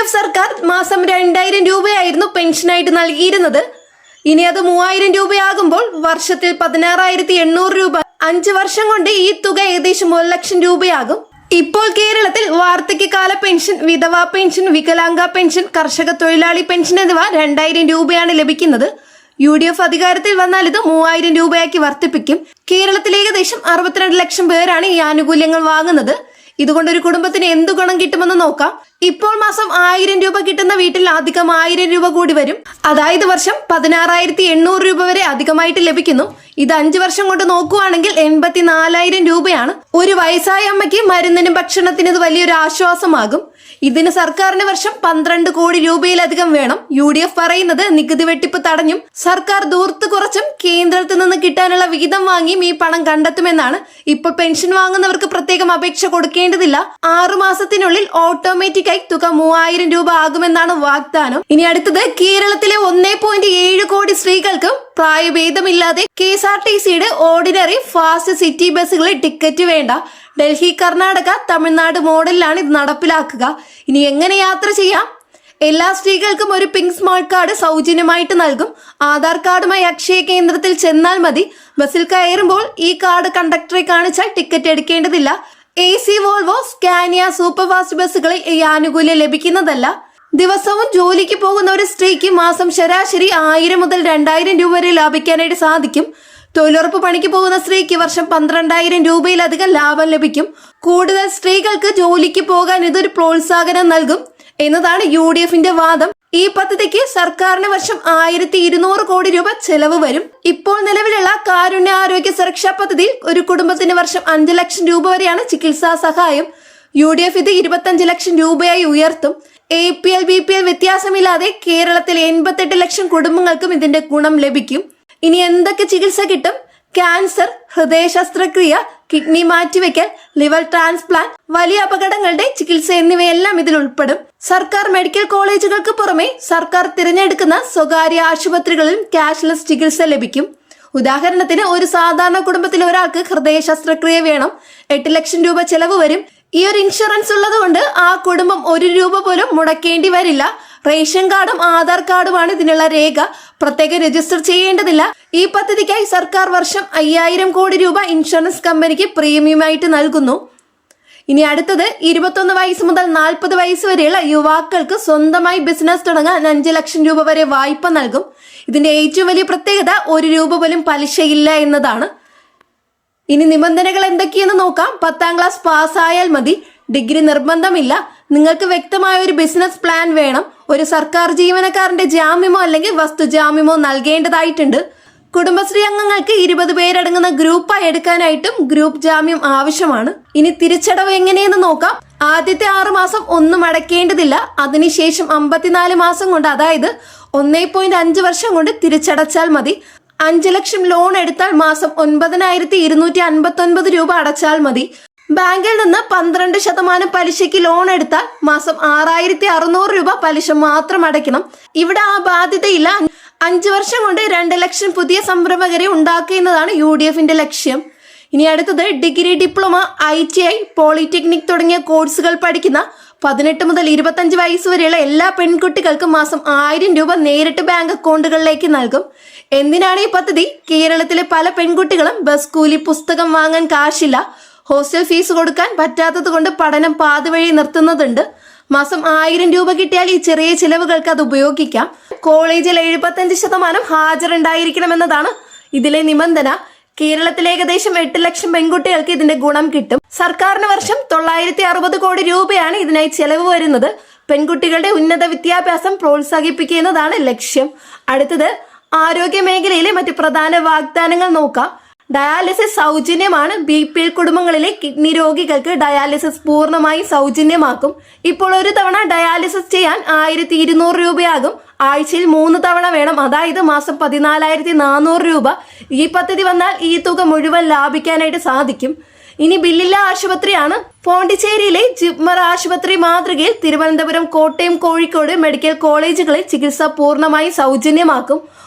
LDF സർക്കാർ മാസം 2000 രൂപയായിരുന്നു പെൻഷനായിട്ട് നൽകിയിരുന്നത്. ഇനി അത് 3000 രൂപയാകുമ്പോൾ വർഷത്തിൽ 16,800 രൂപ. 5 വർഷം കൊണ്ട് ഈ തുക ഏകദേശം 1 ലക്ഷം രൂപയാകും. ഇപ്പോൾ കേരളത്തിൽ വാർദ്ധക്യകാല പെൻഷൻ, വിധവാ പെൻഷൻ, വികലാംഗ പെൻഷൻ, കർഷക തൊഴിലാളി പെൻഷൻ എന്നിവ 2000 രൂപയാണ് ലഭിക്കുന്നത്. UDF അധികാരത്തിൽ വന്നാൽ ഇത് 3000 രൂപയാക്കി വർദ്ധിപ്പിക്കും. കേരളത്തിൽ ഏകദേശം 62 ലക്ഷം പേരാണ് ഈ ആനുകൂല്യങ്ങൾ വാങ്ങുന്നത്. ഇതുകൊണ്ട് ഒരു കുടുംബത്തിന് എന്തു ഗുണം കിട്ടുമെന്ന് നോക്കാം. ഇപ്പോൾ മാസം 1000 രൂപ കിട്ടുന്ന വീട്ടിൽ അധികം 1000 രൂപ കൂടി വരും. അതായത് വർഷം 16,800 രൂപ വരെ അധികമായിട്ട് ലഭിക്കുന്നു. ഇത് 5 വർഷം കൊണ്ട് നോക്കുകയാണെങ്കിൽ 84,000 രൂപയാണ്. ഒരു വയസ്സായ അമ്മയ്ക്ക് മരുന്നിനും ഭക്ഷണത്തിനും ഇത് വലിയൊരു ആശ്വാസമാകും. ഇതിന് സർക്കാരിന് വർഷം 12 കോടി രൂപയിലധികം വേണം. UDF പറയുന്നത് നികുതി വെട്ടിപ്പ് തടഞ്ഞും സർക്കാർ ദൂർത്ത് കുറച്ചും കേന്ദ്രത്തിൽ നിന്ന് കിട്ടാനുള്ള വിഹിതം വാങ്ങിയും ഈ പണം കണ്ടെത്തുമെന്നാണ്. ഇപ്പോൾ പെൻഷൻ വാങ്ങുന്നവർക്ക് പ്രത്യേകം അപേക്ഷ കൊടുക്കേണ്ടതില്ല. 6 മാസത്തിനുള്ളിൽ ഓട്ടോമാറ്റിക്കായി തുക 3000 രൂപ ആകുമെന്നാണ് വാഗ്ദാനം. ഇനി അടുത്തത്, കേരളത്തിലെ 1.7 കോടി സ്ത്രീകൾക്ക് പ്രായഭേദമില്ലാതെ KSRTCയുടെ ഓർഡിനറി ഫാസ്റ്റ് സിറ്റി ബസ്സുകളിൽ ടിക്കറ്റ് വേണ്ട. ഡൽഹി, കർണാടക, തമിഴ്നാട് മോഡലിലാണ് ഇത് നടപ്പിലാക്കുക. ഇനി എങ്ങനെ യാത്ര ചെയ്യാം? എല്ലാ സ്ത്രീകൾക്കും ഒരു പിങ്ക് സ്മാർട്ട് കാർഡ് സൗജന്യമായിട്ട് നൽകും. ആധാർ കാർഡുമായി അക്ഷയ കേന്ദ്രത്തിൽ ചെന്നാൽ മതി. ബസ്സിൽ കയറുമ്പോൾ ഈ കാർഡ് കണ്ടക്ടറെ കാണിച്ചാൽ ടിക്കറ്റ് എടുക്കേണ്ടതില്ല. AC, Volvo, Scania super fast ബസ്സുകളിൽ ഈ ആനുകൂല്യം ലഭിക്കുന്നതല്ല. ദിവസവും ജോലിക്ക് പോകുന്ന ഒരു സ്ത്രീക്ക് മാസം ശരാശരി 1000 മുതൽ 2000 രൂപ വരെ ലാഭിക്കാനായിട്ട് സാധിക്കും. തൊഴിലുറപ്പ് പണിക്ക് പോകുന്ന സ്ത്രീക്ക് വർഷം 12,000 രൂപയിലധികം ലാഭം ലഭിക്കും. കൂടുതൽ സ്ത്രീകൾക്ക് ജോലിക്ക് പോകാൻ ഇതൊരു പ്രോത്സാഹനം നൽകും എന്നതാണ് UDFന്റെ വാദം. ഈ പദ്ധതിക്ക് സർക്കാരിന് വർഷം 1,200 കോടി രൂപ ചെലവ് വരും. ഇപ്പോൾ നിലവിലുള്ള കാരുണ്യ ആരോഗ്യ സുരക്ഷാ പദ്ധതിയിൽ ഒരു കുടുംബത്തിന് വർഷം 5 ലക്ഷം രൂപ വരെയാണ് ചികിത്സാ സഹായം. UDF ഇത് 25 ലക്ഷം രൂപയായി ഉയർത്തും. APL, BPL വ്യത്യാസമില്ലാതെ കേരളത്തിലെ 88 ലക്ഷം കുടുംബങ്ങൾക്കും ഇതിന്റെ ഗുണം ലഭിക്കും. ഇനി എന്തൊക്കെ ചികിത്സ കിട്ടും? ക്യാൻസർ, ഹൃദയ ശസ്ത്രക്രിയ, കിഡ്നി മാറ്റിവെക്കൽ, ലിവർ ട്രാൻസ്പ്ലാന്റ്, വലിയ അപകടങ്ങളുടെ ചികിത്സ എന്നിവയെല്ലാം ഇതിൽ ഉൾപ്പെടും. സർക്കാർ മെഡിക്കൽ കോളേജുകൾക്ക് പുറമെ സർക്കാർ തിരഞ്ഞെടുക്കുന്ന സ്വകാര്യ ആശുപത്രികളിലും ക്യാഷ്ലെസ് ചികിത്സ ലഭിക്കും. ഉദാഹരണത്തിന്, ഒരു സാധാരണ കുടുംബത്തിൽ ഒരാൾക്ക് ഹൃദയ ശസ്ത്രക്രിയ വേണം. 8 ലക്ഷം രൂപ ചെലവ് വരും. ഈ ഒരു ഇൻഷുറൻസ് ഉള്ളത് കൊണ്ട് ആ കുടുംബം 1 രൂപ പോലും മുടക്കേണ്ടി വരില്ല. റേഷൻ കാർഡും ആധാർ കാർഡുമാണ് ഇതിനുള്ള രേഖ. പ്രത്യേകം രജിസ്റ്റർ ചെയ്യേണ്ടതില്ല. ഈ പദ്ധതിക്കായി സർക്കാർ വർഷം 5000 കോടി രൂപ ഇൻഷുറൻസ് കമ്പനിക്ക് പ്രീമിയമായിട്ട് നൽകുന്നു. ഇനി അടുത്തത്, 21 വയസ്സ് മുതൽ 40 വയസ്സ് വരെയുള്ള യുവാക്കൾക്ക് സ്വന്തമായി ബിസിനസ് തുടങ്ങാൻ 5 ലക്ഷം രൂപ വരെ വായ്പ നൽകും. ഇതിന്റെ ഏറ്റവും വലിയ പ്രത്യേകത 1 രൂപ പോലും പലിശയില്ല എന്നതാണ്. ഇനി നിബന്ധനകൾ എന്തൊക്കെയെന്ന് നോക്കാം. 10ാം ക്ലാസ് പാസ്സായാൽ മതി. ഡിഗ്രി നിർബന്ധമില്ല. നിങ്ങൾക്ക് വ്യക്തമായ ഒരു ബിസിനസ് പ്ലാൻ വേണം. ഒരു സർക്കാർ ജീവനക്കാരന്റെ ജാമ്യമോ അല്ലെങ്കിൽ വസ്തുജാമ്യമോ നൽകേണ്ടതായിട്ടുണ്ട്. കുടുംബശ്രീ അംഗങ്ങൾക്ക് 20 പേരടങ്ങുന്ന ഗ്രൂപ്പായി എടുക്കാനായിട്ടും ഗ്രൂപ്പ് ജാമ്യം ആവശ്യമാണ്. ഇനി തിരിച്ചടവ് എങ്ങനെയെന്ന് നോക്കാം. ആദ്യത്തെ 6 മാസം ഒന്നും അടയ്ക്കേണ്ടതില്ല. അതിനുശേഷം 54 മാസം കൊണ്ട്, അതായത് 1.5 വർഷം കൊണ്ട് തിരിച്ചടച്ചാൽ മതി. 5 ലക്ഷം ലോൺ എടുത്താൽ മാസം 9,259 രൂപ അടച്ചാൽ മതി. ബാങ്കിൽ നിന്ന് 12% പലിശയ്ക്ക് ലോൺ എടുത്താൽ മാസം 6,600 രൂപ പലിശ മാത്രം അടയ്ക്കണം. ഇവിടെ ആ ബാധ്യതയില്ല. 5 വർഷം കൊണ്ട് 2 ലക്ഷം പുതിയ സംരംഭകരെ ഉണ്ടാക്കുന്നതാണ് UDFന്റെ ലക്ഷ്യം. ഇനി അടുത്തത്, ഡിഗ്രി, ഡിപ്ലോമ, ITI, പോളിടെക്നിക് തുടങ്ങിയ കോഴ്സുകൾ പഠിക്കുന്ന 18 മുതൽ 25 വയസ്സ് വരെയുള്ള എല്ലാ പെൺകുട്ടികൾക്കും മാസം 1000 രൂപ നേരിട്ട് ബാങ്ക് അക്കൗണ്ടുകളിലേക്ക് നൽകും. എന്തിനാണ് ഈ പദ്ധതി? കേരളത്തിലെ പല പെൺകുട്ടികളും ബസ് കൂലി, പുസ്തകം വാങ്ങാൻ കാശില്ല, ഹോസ്റ്റൽ ഫീസ് കൊടുക്കാൻ പറ്റാത്തത് കൊണ്ട് പഠനം പാതിവഴി നിർത്തുന്നതുണ്ട്. മാസം 1000 രൂപ കിട്ടിയാൽ ഈ ചെറിയ ചിലവുകൾക്ക് അത് ഉപയോഗിക്കാം. കോളേജിൽ 75% ഹാജരുണ്ടായിരിക്കണമെന്നതാണ് ഇതിലെ നിബന്ധന. കേരളത്തിൽ ഏകദേശം 8 ലക്ഷം പെൺകുട്ടികൾക്ക് ഇതിന്റെ ഗുണം കിട്ടും. സർക്കാരിന് വർഷം 960 കോടി രൂപയാണ് ഇതിനായി ചെലവ് വരുന്നത്. പെൺകുട്ടികളുടെ ഉന്നത വിദ്യാഭ്യാസം പ്രോത്സാഹിപ്പിക്കുന്നതാണ് ലക്ഷ്യം. അടുത്തത്, ആരോഗ്യ മേഖലയിലെ മറ്റ് പ്രധാന വാഗ്ദാനങ്ങൾ നോക്കാം. ഡയാലിസിസ് സൗജന്യമാണ്. BPL കുടുംബങ്ങളിലെ കിഡ്നി രോഗികൾക്ക് ഡയാലിസിസ് പൂർണ്ണമായും സൗജന്യമാക്കും. ഇപ്പോൾ ഒരു തവണ ഡയാലിസിസ് ചെയ്യാൻ 1,200 രൂപയാകും. ആഴ്ചയിൽ 3 തവണ വേണം. അതായത് മാസം 14,400 രൂപ. ഈ പദ്ധതി വന്നാൽ ഈ തുക മുഴുവൻ ലാഭിക്കാനായിട്ട് സാധിക്കും. ഇനി ബില്ലില്ല ആശുപത്രിയാണ്. പോണ്ടിച്ചേരിയിലെ ജിപ്മർ ആശുപത്രി മാതൃകയിൽ തിരുവനന്തപുരം, കോട്ടയം, കോഴിക്കോട് മെഡിക്കൽ കോളേജുകളിൽ ചികിത്സ പൂർണ്ണമായി സൗജന്യമാക്കും.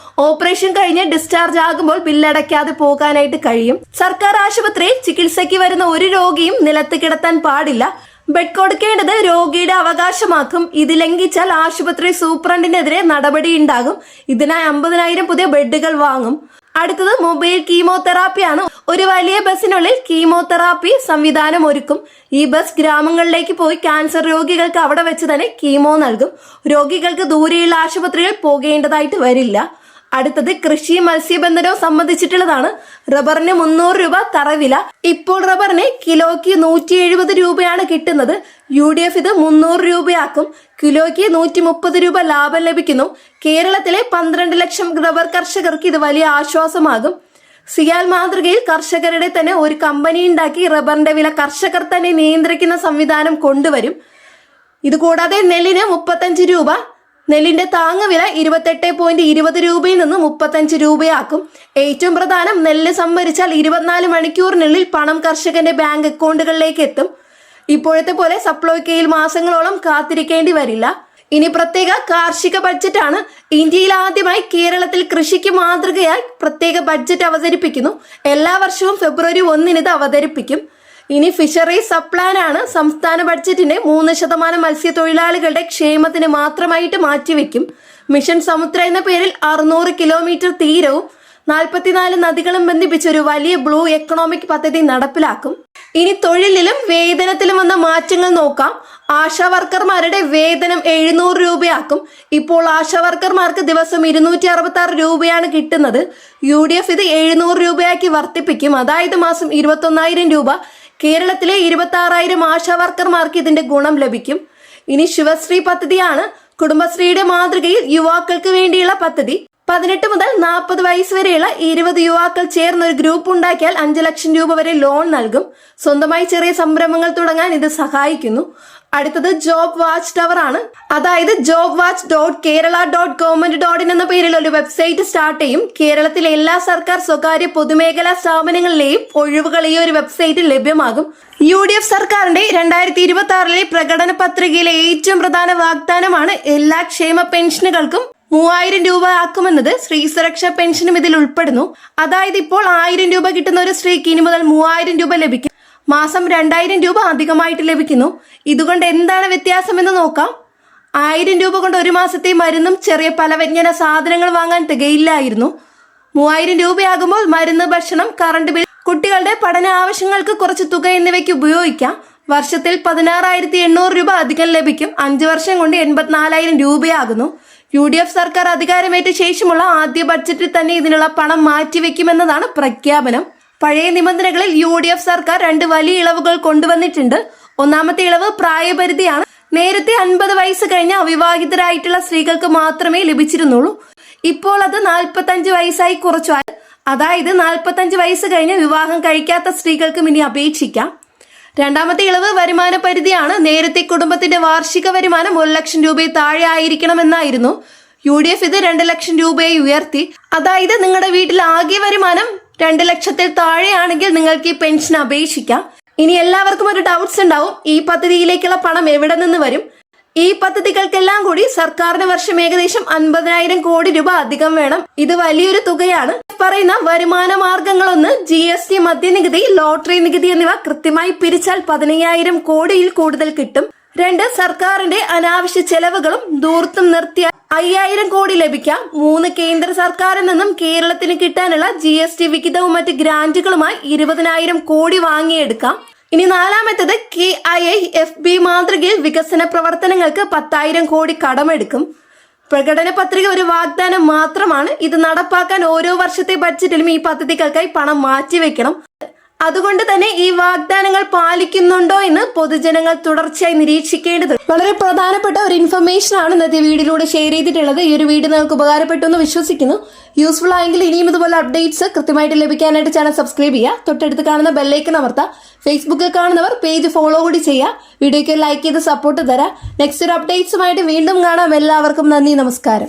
ഓപ്പറേഷൻ കഴിഞ്ഞ് ഡിസ്ചാർജ് ആകുമ്പോൾ ബില്ലടയ്ക്കാതെ പോകാനായിട്ട് കഴിയും. സർക്കാർ ആശുപത്രിയിൽ ചികിത്സയ്ക്ക് വരുന്ന ഒരു രോഗിയും നിലത്ത് കിടത്താൻ പാടില്ല. ബെഡ് കൊടുക്കേണ്ടത് രോഗിയുടെ അവകാശമാക്കും. ഇത് ലംഘിച്ചാൽ ആശുപത്രി സൂപ്രണ്ടിനെതിരെ നടപടി ഉണ്ടാകും. ഇതിനായി 50,000 പുതിയ ബെഡുകൾ വാങ്ങും. അടുത്തത് മൊബൈൽ കീമോതെറാപ്പിയാണ്. ഒരു വലിയ ബസ്സിനുള്ളിൽ കീമോതെറാപ്പി സംവിധാനം ഒരുക്കും. ഈ ബസ് ഗ്രാമങ്ങളിലേക്ക് പോയി ക്യാൻസർ രോഗികൾക്ക് അവിടെ വെച്ച് തന്നെ കീമോ നൽകും. രോഗികൾക്ക് ദൂരെയുള്ള ആശുപത്രികളിൽ പോകേണ്ടതായിട്ട് വരില്ല. അടുത്തത് കൃഷി മത്സ്യബന്ധനവും സംബന്ധിച്ചിട്ടുള്ളതാണ്. റബ്ബറിന് 300 രൂപ തറവില. ഇപ്പോൾ റബ്ബറിന് കിലോയ്ക്ക് 170 രൂപയാണ് കിട്ടുന്നത്. UDF ഇത് 300 രൂപയാക്കും. കിലോയ്ക്ക് 130 രൂപ ലാഭം ലഭിക്കുന്നു. കേരളത്തിലെ 12 ലക്ഷം റബ്ബർ കർഷകർക്ക് ഇത് വലിയ ആശ്വാസമാകും. സിയാൽ മാതൃകയിൽ കർഷകരുടെ തന്നെ ഒരു കമ്പനി ഉണ്ടാക്കി റബ്ബറിന്റെ വില കർഷകർ തന്നെ നിയന്ത്രിക്കുന്ന സംവിധാനം കൊണ്ടുവരും. ഇതുകൂടാതെ നെല്ലിന് 35 രൂപ, നെല്ലിന്റെ താങ്ങുവില 28.20 രൂപയിൽ നിന്ന് 35 രൂപയാക്കും. ഏറ്റവും പ്രധാനം, നെല്ല് സംഭരിച്ചാൽ 24 മണിക്കൂറിനുള്ളിൽ പണം കർഷകന്റെ ബാങ്ക് അക്കൗണ്ടുകളിലേക്ക് എത്തും. ഇപ്പോഴത്തെ പോലെ സപ്ലൈകോയിൽ മാസങ്ങളോളം കാത്തിരിക്കേണ്ടി വരില്ല. ഇനി പ്രത്യേക കാർഷിക ബഡ്ജറ്റാണ്. ഇന്ത്യയിൽ ആദ്യമായി കേരളത്തിൽ കൃഷിക്ക് മാതൃകയായി പ്രത്യേക ബഡ്ജറ്റ് അവതരിപ്പിക്കുന്നു. എല്ലാ വർഷവും ഫെബ്രുവരി 1 ഇത് അവതരിപ്പിക്കും. ഇനി ഫിഷറീസ് സബ് പ്ലാൻ ആണ്. സംസ്ഥാന ബഡ്ജറ്റിന്റെ 3% മത്സ്യത്തൊഴിലാളികളുടെ ക്ഷേമത്തിന് മാത്രമായിട്ട് മാറ്റിവെക്കും. മിഷൻ സമുദ്ര എന്ന പേരിൽ 600 കിലോമീറ്റർ തീരവും 44 നദികളും ബന്ധിപ്പിച്ച ഒരു വലിയ ബ്ലൂ എക്കണോമിക് പദ്ധതി നടപ്പിലാക്കും. ഇനി തൊഴിലിലും വേതനത്തിലും വന്ന മാറ്റങ്ങൾ നോക്കാം. ആശാ വർക്കർമാരുടെ വേതനം 700 രൂപയാക്കും. ഇപ്പോൾ ആശാ വർക്കർമാർക്ക് ദിവസം 266 രൂപയാണ് കിട്ടുന്നത്. UDF ഇത് 700 രൂപയാക്കി വർദ്ധിപ്പിക്കും. അതായത് മാസം 21,000 രൂപ. കേരളത്തിലെ 26,000 ആശാ വർക്കർമാർക്ക് ഇതിന്റെ ഗുണം ലഭിക്കും. ഇനി ശിവശ്രീ പദ്ധതിയാണ്. കുടുംബശ്രീയുടെ മാതൃകയിൽ യുവാക്കൾക്ക് വേണ്ടിയുള്ള പദ്ധതി. 18 മുതൽ 40 വയസ്സ് വരെയുള്ള 20 യുവാക്കൾ ചേർന്ന് ഒരു ഗ്രൂപ്പ് ഉണ്ടാക്കിയാൽ 5 ലക്ഷം രൂപ വരെ ലോൺ നൽകും. സ്വന്തമായി ചെറിയ സംരംഭങ്ങൾ തുടങ്ങാൻ ഇത് സഹായിക്കുന്നു. അടുത്തത് ജോബ് വാച്ച് ടവർ ആണ്. അതായത് jobwatch.kerala.government.in എന്ന പേരിൽ ഒരു വെബ്സൈറ്റ് സ്റ്റാർട്ട് ചെയ്യും. കേരളത്തിലെ എല്ലാ സർക്കാർ, സ്വകാര്യ, പൊതുമേഖലാ സ്ഥാപനങ്ങളിലെയും ഒഴിവുകൾ ഈ ഒരു വെബ്സൈറ്റിൽ ലഭ്യമാകും. UDF സർക്കാരിന്റെ 2026 പ്രകടന പത്രികയിലെ ഏറ്റവും പ്രധാന വാഗ്ദാനമാണ് എല്ലാ ക്ഷേമ പെൻഷനുകൾക്കും 3,000 രൂപ ആക്കുമെന്നത്. സ്ത്രീ സുരക്ഷാ പെൻഷനും ഇതിൽ ഉൾപ്പെടുന്നു. അതായത് ഇപ്പോൾ 1,000 രൂപ കിട്ടുന്ന ഒരു സ്ത്രീക്ക് ഇനി മുതൽ 3,000 രൂപ ലഭിക്കും. മാസം 2,000 രൂപ അധികമായിട്ട് ലഭിക്കുന്നു. ഇതുകൊണ്ട് എന്താണ് വ്യത്യാസം എന്ന് നോക്കാം. 1,000 രൂപ കൊണ്ട് ഒരു മാസത്തെ മരുന്നും ചെറിയ പലവ്യഞ്ജന സാധനങ്ങൾ വാങ്ങാൻ തികയില്ലായിരുന്നു. 3,000 രൂപയാകുമ്പോൾ മരുന്ന്, ഭക്ഷണം, കറണ്ട് ബിൽ, കുട്ടികളുടെ പഠന ആവശ്യങ്ങൾക്ക് കുറച്ച് തുക എന്നിവയ്ക്ക് ഉപയോഗിക്കാം. വർഷത്തിൽ 16,800 രൂപ അധികം ലഭിക്കും. 5 വർഷം കൊണ്ട് 84,000 രൂപയാകുന്നു. UDF സർക്കാർ അധികാരമേറ്റ ശേഷമുള്ള ആദ്യ ബഡ്ജറ്റിൽ തന്നെ ഇതിനുള്ള പണം മാറ്റിവെക്കുമെന്നതാണ് പ്രഖ്യാപനം. പഴയ നിബന്ധനകളിൽ UDF സർക്കാർ 2 വലിയ ഇളവുകൾ കൊണ്ടുവന്നിട്ടുണ്ട്. ഒന്നാമത്തെ ഇളവ് പ്രായപരിധിയാണ്. നേരത്തെ 50 വയസ്സ് കഴിഞ്ഞ അവിവാഹിതരായിട്ടുള്ള സ്ത്രീകൾക്ക് മാത്രമേ ലഭിച്ചിരുന്നുള്ളൂ. ഇപ്പോൾ അത് 45 വയസ്സായി കുറച്ചു. അതായത് 45 വയസ്സ് കഴിഞ്ഞ് വിവാഹം കഴിക്കാത്ത സ്ത്രീകൾക്കും ഇനി അപേക്ഷിക്കാം. രണ്ടാമത്തെ ഇളവ് വരുമാന പരിധിയാണ്. നേരത്തെ കുടുംബത്തിന്റെ വാർഷിക വരുമാനം 1 ലക്ഷം രൂപയിൽ താഴെ ആയിരിക്കണമെന്നായിരുന്നു. UDF ഇത് 2 ലക്ഷം രൂപയായി ഉയർത്തി. അതായത് നിങ്ങളുടെ വീട്ടിൽ ആകെ വരുമാനം 2 ലക്ഷത്തിൽ താഴെയാണെങ്കിൽ നിങ്ങൾക്ക് ഈ പെൻഷൻ അപേക്ഷിക്കാം. ഇനി എല്ലാവർക്കും ഒരു ഡൗട്ട്സ് ഉണ്ടാവും, ഈ പദ്ധതിയിലേക്കുള്ള പണം എവിടെ നിന്ന് വരും? ഈ പദ്ധതികൾക്കെല്ലാം കൂടി സർക്കാരിന് വർഷം ഏകദേശം 50,000 കോടി രൂപ അധികം വേണം. ഇത് വലിയൊരു തുകയാണ്. പറയുന്ന വരുമാന മാർഗങ്ങളൊന്ന് GST, മദ്യനികുതി, ലോട്ടറി നികുതി എന്നിവ കൃത്യമായി പിരിച്ചാൽ 15,000 കോടിയിൽ കൂടുതൽ കിട്ടും. 2, സർക്കാരിന്റെ അനാവശ്യ ചെലവുകളും ധൂർത്തും നിർത്തിയാൽ 5,000 കോടി ലഭിക്കാം. 3, കേന്ദ്ര സർക്കാരിൽ നിന്നും കേരളത്തിന് കിട്ടാനുള്ള GST വിഹിതവും മറ്റ് ഗ്രാന്റുകളുമായി 20,000 കോടി വാങ്ങിയെടുക്കാം. ഇനി നാലാമത്തേത് KIIFB മാതൃകയിൽ വികസന പ്രവർത്തനങ്ങൾക്ക് 10,000 കോടി കടമെടുക്കും. പ്രകടന പത്രിക ഒരു വാഗ്ദാനം മാത്രമാണ്. ഇത് നടപ്പാക്കാൻ ഓരോ വർഷത്തെ ബഡ്ജറ്റിലും ഈ പദ്ധതികൾക്കായി പണം മാറ്റിവെക്കണം. അതുകൊണ്ട് തന്നെ ഈ വാഗ്ദാനങ്ങൾ പാലിക്കുന്നുണ്ടോ എന്ന് പൊതുജനങ്ങൾ തുടർച്ചയായി നിരീക്ഷിക്കേണ്ടത് വളരെ പ്രധാനപ്പെട്ട ഒരു ഇൻഫർമേഷൻ ആണ് ഇന്നത്തെ വീഡിയോയിലൂടെ ഷെയർ ചെയ്തിട്ടുള്ളത്. ഈ ഒരു വീഡിയോ നിങ്ങൾക്ക് ഉപകാരപ്പെട്ടു എന്ന് വിശ്വസിക്കുന്നു. യൂസ്ഫുൾ ആയെങ്കിൽ ഇനിയും ഇതുപോലെ അപ്ഡേറ്റ്സ് കൃത്യമായിട്ട് ലഭിക്കാനായിട്ട് ചാനൽ സബ്സ്ക്രൈബ് ചെയ്യുക. തൊട്ടടുത്ത് കാണുന്ന ബെല്ലൈക്കൺ അമർത്തുക. ഫേസ്ബുക്കിൽ കാണുന്നവർ പേജ് ഫോളോ കൂടി ചെയ്യുക. വീഡിയോയ്ക്ക് ലൈക്ക് ചെയ്ത് സപ്പോർട്ട് തരാം. നെക്സ്റ്റ് ഒരു അപ്ഡേറ്റ്സുമായിട്ട് വീണ്ടും കാണാം. എല്ലാവർക്കും നന്ദി, നമസ്കാരം.